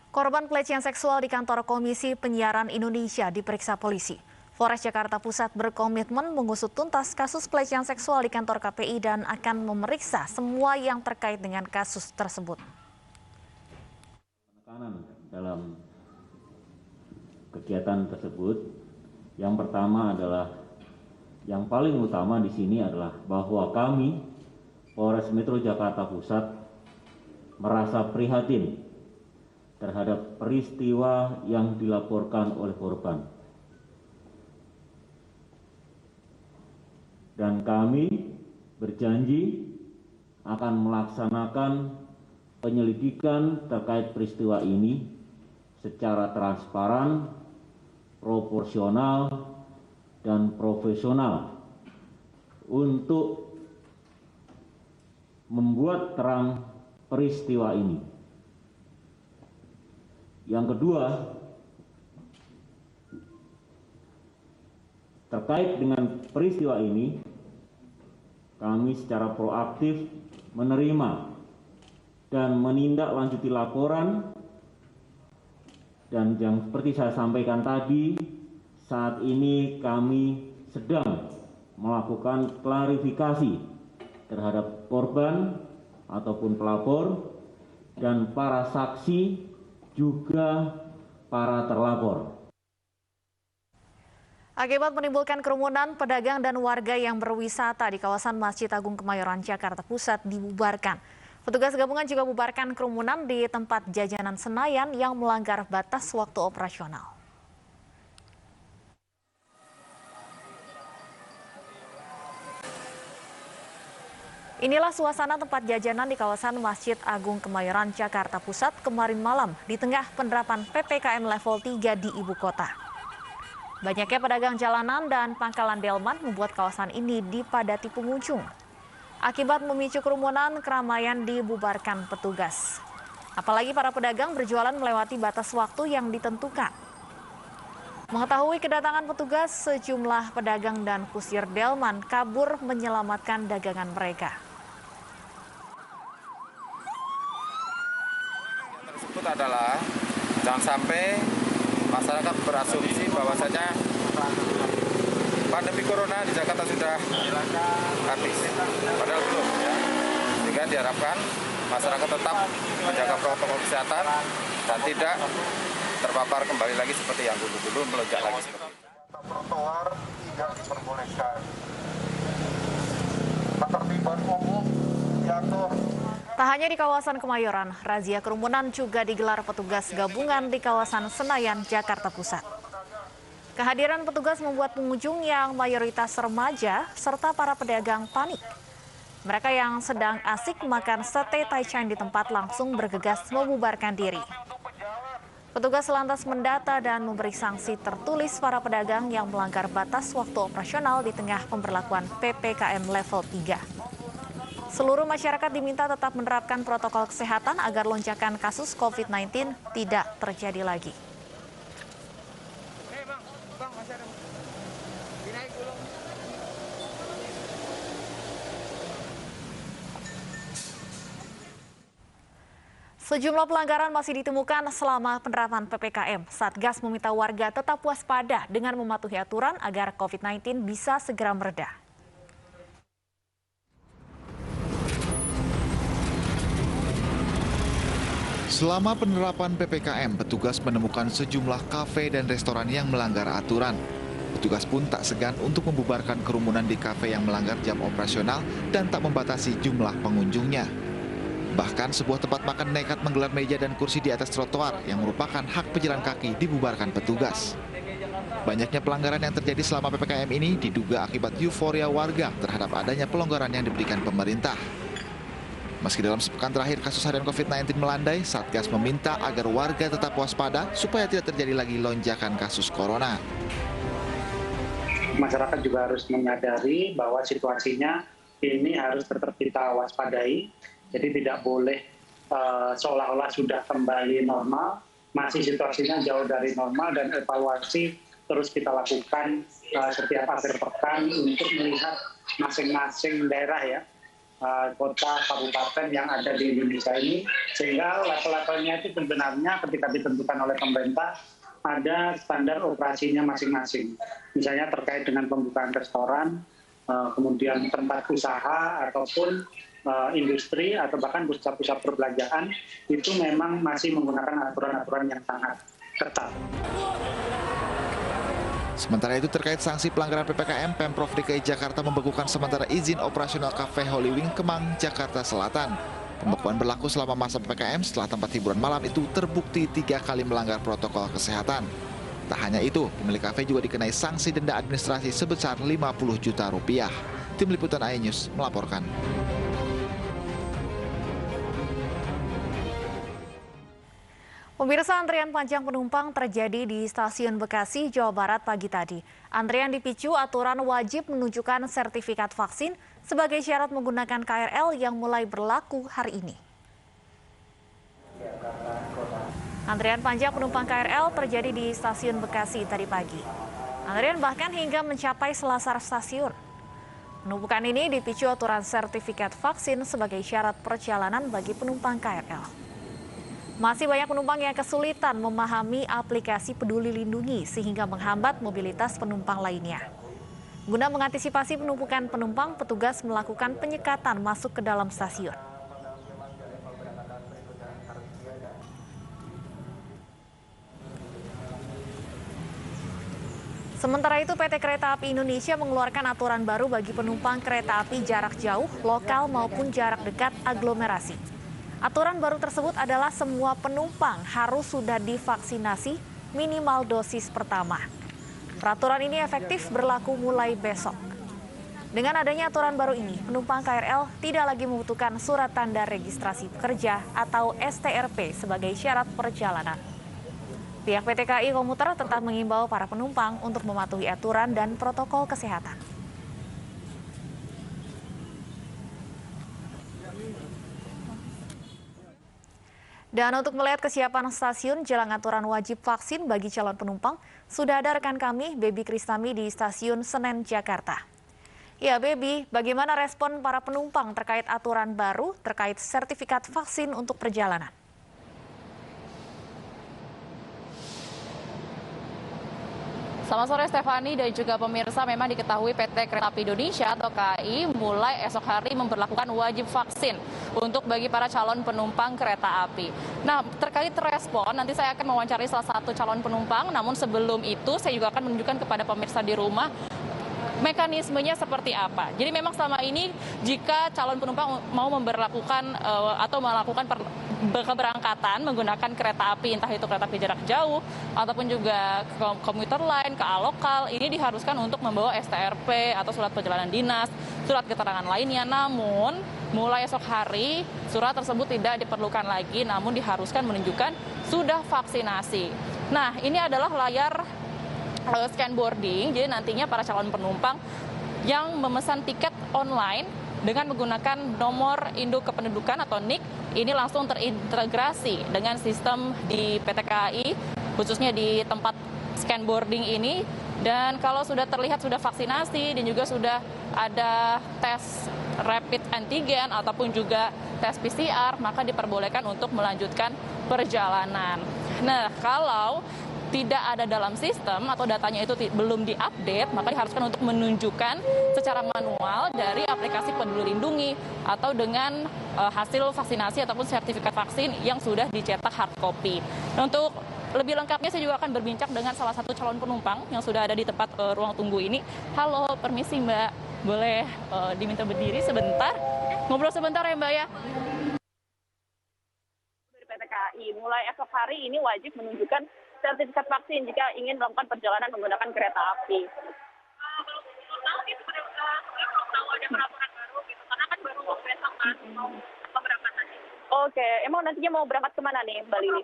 Korban pelecehan seksual di kantor Komisi Penyiaran Indonesia diperiksa polisi. Polres Jakarta Pusat berkomitmen mengusut tuntas kasus pelecehan seksual di kantor KPI dan akan memeriksa semua yang terkait dengan kasus tersebut. Penekanan dalam kegiatan tersebut, yang pertama adalah, yang paling utama di sini adalah bahwa kami, Polres Metro Jakarta Pusat, merasa prihatin terhadap peristiwa yang dilaporkan oleh korban. Dan kami berjanji akan melaksanakan penyelidikan terkait peristiwa ini secara transparan, proporsional, dan profesional untuk membuat terang peristiwa ini. Yang kedua, terkait dengan peristiwa ini, kami secara proaktif menerima dan menindaklanjuti laporan, dan yang seperti saya sampaikan tadi, saat ini kami sedang melakukan klarifikasi terhadap korban ataupun pelapor dan para saksi juga para terlapor. Akibat menimbulkan kerumunan, pedagang dan warga yang berwisata di kawasan Masjid Agung Kemayoran, Jakarta Pusat dibubarkan. Petugas gabungan juga bubarkan kerumunan di tempat jajanan Senayan yang melanggar batas waktu operasional. Inilah suasana tempat jajanan di kawasan Masjid Agung Kemayoran, Jakarta Pusat kemarin malam di tengah penerapan PPKM level 3 di ibu kota. Banyaknya pedagang jalanan dan pangkalan delman membuat kawasan ini dipadati pengunjung. Akibat memicu kerumunan, keramaian dibubarkan petugas. Apalagi para pedagang berjualan melewati batas waktu yang ditentukan. Mengetahui kedatangan petugas, sejumlah pedagang dan kusir delman kabur menyelamatkan dagangan mereka. Tersebut adalah jangan sampai masyarakat berasumsi bahwasanya pandemi corona di Jakarta sudah habis, padahal belum ya. Sehingga diharapkan masyarakat tetap menjaga protokol kesehatan dan tidak terpapar kembali lagi seperti yang dulu melonjak lagi seperti itu. Trotoar tidak diperbolehkan. Ketertiban umum diatur. Tak hanya di kawasan Kemayoran, razia kerumunan juga digelar petugas gabungan di kawasan Senayan, Jakarta Pusat. Kehadiran petugas membuat pengunjung yang mayoritas remaja serta para pedagang panik. Mereka yang sedang asik makan sate taichan di tempat langsung bergegas membubarkan diri. Petugas lantas mendata dan memberi sanksi tertulis para pedagang yang melanggar batas waktu operasional di tengah pemberlakuan PPKM level 3. Seluruh masyarakat diminta tetap menerapkan protokol kesehatan agar lonjakan kasus COVID-19 tidak terjadi lagi. Sejumlah pelanggaran masih ditemukan selama penerapan PPKM. Satgas meminta warga tetap waspada dengan mematuhi aturan agar COVID-19 bisa segera mereda. Selama penerapan PPKM, petugas menemukan sejumlah kafe dan restoran yang melanggar aturan. Petugas pun tak segan untuk membubarkan kerumunan di kafe yang melanggar jam operasional dan tak membatasi jumlah pengunjungnya. Bahkan sebuah tempat makan nekat menggelar meja dan kursi di atas trotoar yang merupakan hak pejalan kaki dibubarkan petugas. Banyaknya pelanggaran yang terjadi selama PPKM ini diduga akibat euforia warga terhadap adanya pelonggaran yang diberikan pemerintah. Meski dalam sepekan terakhir kasus harian COVID-19 melandai, Satgas meminta agar warga tetap waspada supaya tidak terjadi lagi lonjakan kasus corona. Masyarakat juga harus menyadari bahwa situasinya ini harus tetap kita waspadai. Jadi tidak boleh seolah-olah sudah kembali normal, masih situasinya jauh dari normal, dan evaluasi terus kita lakukan setiap akhir pekan untuk melihat masing-masing daerah ya, kota, kabupaten yang ada di Indonesia ini, sehingga level-levelnya itu sebenarnya ketika ditentukan oleh pemerintah ada standar operasinya masing-masing. Misalnya terkait dengan pembukaan restoran, kemudian tempat usaha ataupun industri atau bahkan pusat-pusat perbelanjaan itu memang masih menggunakan aturan-aturan yang sangat ketat. Sementara itu terkait sanksi pelanggaran PPKM, Pemprov DKI Jakarta membekukan sementara izin operasional Cafe Holy Wing Kemang, Jakarta Selatan. Pembekuan berlaku selama masa PPKM setelah tempat hiburan malam itu terbukti 3 kali melanggar protokol kesehatan. Tak hanya itu, pemilik kafe juga dikenai sanksi denda administrasi sebesar 50 juta rupiah. Tim Liputan iNews melaporkan. Pemirsa, antrian panjang penumpang terjadi di Stasiun Bekasi, Jawa Barat pagi tadi. Antrian dipicu aturan wajib menunjukkan sertifikat vaksin sebagai syarat menggunakan KRL yang mulai berlaku hari ini. Antrian panjang penumpang KRL terjadi di Stasiun Bekasi tadi pagi. Antrian bahkan hingga mencapai selasar stasiun. Penumpukan ini dipicu aturan sertifikat vaksin sebagai syarat perjalanan bagi penumpang KRL. Masih banyak penumpang yang kesulitan memahami aplikasi Peduli Lindungi sehingga menghambat mobilitas penumpang lainnya. Guna mengantisipasi penumpukan penumpang, petugas melakukan penyekatan masuk ke dalam stasiun. Sementara itu, PT Kereta Api Indonesia mengeluarkan aturan baru bagi penumpang kereta api jarak jauh, lokal maupun jarak dekat aglomerasi. Aturan baru tersebut adalah semua penumpang harus sudah divaksinasi minimal dosis pertama. Peraturan ini efektif berlaku mulai besok. Dengan adanya aturan baru ini, penumpang KRL tidak lagi membutuhkan surat tanda registrasi pekerja atau STRP sebagai syarat perjalanan. Pihak PT KAI Komuter tetap mengimbau para penumpang untuk mematuhi aturan dan protokol kesehatan. Dan untuk melihat kesiapan stasiun jelang aturan wajib vaksin bagi calon penumpang, sudah ada rekan kami, Baby Kristami di Stasiun Senen, Jakarta. Ya, Baby, bagaimana respon para penumpang terkait aturan baru terkait sertifikat vaksin untuk perjalanan? Selamat sore Stefani dan juga pemirsa, memang diketahui PT Kereta Api Indonesia atau KAI mulai esok hari memberlakukan wajib vaksin untuk bagi para calon penumpang kereta api. Nah, terkait respon, nanti saya akan mewawancari salah satu calon penumpang, namun sebelum itu saya juga akan menunjukkan kepada pemirsa di rumah mekanismenya seperti apa. Jadi memang selama ini jika calon penumpang mau memberlakukan atau melakukan keberangkatan menggunakan kereta api, entah itu kereta api jarak jauh ataupun juga komuter lain, KA lokal, ini diharuskan untuk membawa STRP atau surat perjalanan dinas, surat keterangan lainnya. Namun mulai esok hari surat tersebut tidak diperlukan lagi, namun diharuskan menunjukkan sudah vaksinasi. Nah, ini adalah layar scan boarding, jadi nantinya para calon penumpang yang memesan tiket online dengan menggunakan nomor induk kependudukan atau NIK, ini langsung terintegrasi dengan sistem di PT KAI, khususnya di tempat scan boarding ini. Dan kalau sudah terlihat sudah vaksinasi dan juga sudah ada tes rapid antigen ataupun juga tes PCR, maka diperbolehkan untuk melanjutkan perjalanan. Nah, kalau tidak ada dalam sistem atau datanya itu belum diupdate, maka diharuskan untuk menunjukkan secara manual dari aplikasi Peduli Lindungi atau dengan hasil vaksinasi ataupun sertifikat vaksin yang sudah dicetak hard copy. Untuk lebih lengkapnya saya juga akan berbincang dengan salah satu calon penumpang yang sudah ada di tempat ruang tunggu ini. Halo, permisi Mbak, boleh diminta berdiri sebentar? Ngobrol sebentar ya Mbak ya. Dari PT KAI, mulai esok hari ini wajib menunjukkan sertifikat vaksin jika ingin melakukan perjalanan menggunakan kereta api. Kalau belum tahu sih sebenarnya belum tahu ada peraturan baru gitu, karena kan baru besok kan mau keberangkatan. Oke, emang nantinya mau berangkat kemana nih Mbak Lili?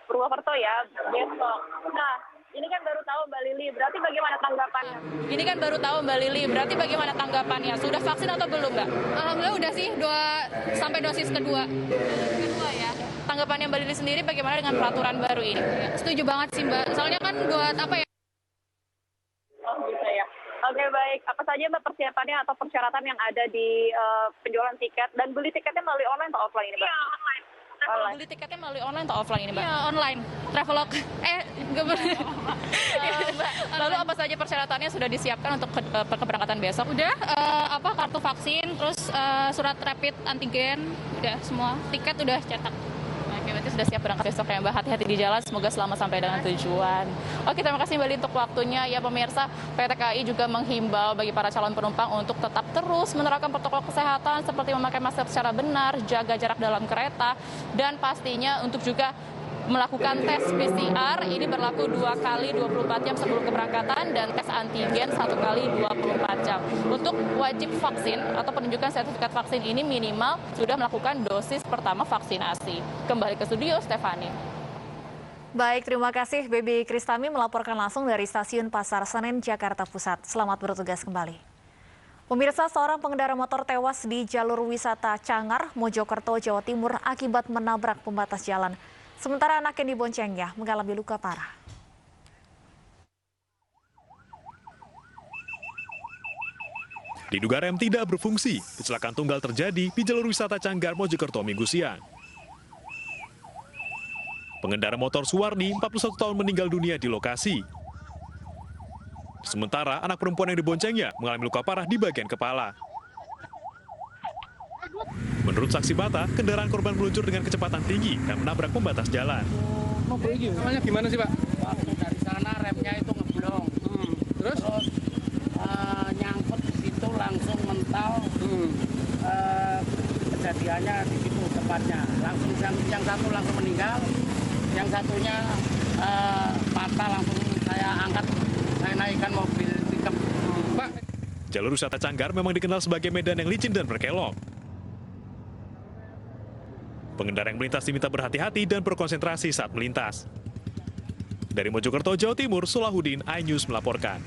Purwokerto ya, besok. Nah, ini kan baru tahu Mbak Lili, berarti bagaimana tanggapannya? Ini kan baru tahu Mbak Lili, berarti bagaimana tanggapannya? Sudah vaksin atau belum Mbak? Alhamdulillah udah sih, sampai dosis kedua. Kedua ya. Tanggapannya Mbak Lili sendiri bagaimana dengan peraturan baru ini? Setuju banget sih Mbak, soalnya kan buat apa ya? Oh gitu ya. Oke baik. baik apa saja Mbak persiapannya atau persyaratan yang ada di penjualan tiket dan beli tiketnya melalui online atau offline ini Mbak? Iya, online. Beli tiketnya melalui online atau offline ini, Mbak? Iya, online. Travelog. Nggak boleh. Mbak, lalu apa saja persyaratannya sudah disiapkan untuk keberangkatan besok? Udah, kartu vaksin, terus surat rapid antigen, udah semua. Tiket udah cetak. Oke, berarti sudah siap berangkat besok ya Mbak. Hati-hati di jalan, semoga selamat sampai dengan tujuan. Oke, terima kasih Mbak Li untuk waktunya. Ya pemirsa, PT KAI juga menghimbau bagi para calon penumpang untuk tetap terus menerapkan protokol kesehatan seperti memakai masker secara benar, jaga jarak dalam kereta, dan pastinya untuk juga melakukan tes PCR. Ini berlaku 2 kali 24 jam sebelum keberangkatan dan tes antigen 1 kali 24 jam. Untuk wajib vaksin atau penunjukan sertifikat vaksin ini minimal sudah melakukan dosis pertama vaksinasi. Kembali ke studio, Stefani. Baik, terima kasih Baby Kristami melaporkan langsung dari Stasiun Pasar Senen, Jakarta Pusat. Selamat bertugas kembali. Pemirsa, seorang pengendara motor tewas di jalur wisata Cangar, Mojokerto, Jawa Timur akibat menabrak pembatas jalan. Sementara anak yang diboncengnya mengalami luka parah. Diduga rem tidak berfungsi, kecelakaan tunggal terjadi di jalur wisata Canggar, Mojokerto Minggu siang. Pengendara motor Suwarni, 41 tahun meninggal dunia di lokasi. Sementara anak perempuan yang diboncengnya mengalami luka parah di bagian kepala. Menurut saksi mata, kendaraan korban meluncur dengan kecepatan tinggi dan menabrak pembatas jalan. Namanya gimana sih Pak? Waktu dari sana remnya itu ngeblong. Terus? Nyangkut di situ langsung mental. Kejadiannya di situ tepatnya. Langsung yang satu langsung meninggal, yang satunya patah langsung saya angkat, saya naikkan mobil pickup. Pak, jalur wisata Canggar memang dikenal sebagai medan yang licin dan berkelok. Pengendara yang melintas diminta berhati-hati dan berkonsentrasi saat melintas. Dari Mojokerto, Jawa Timur, Solahuddin, iNews melaporkan.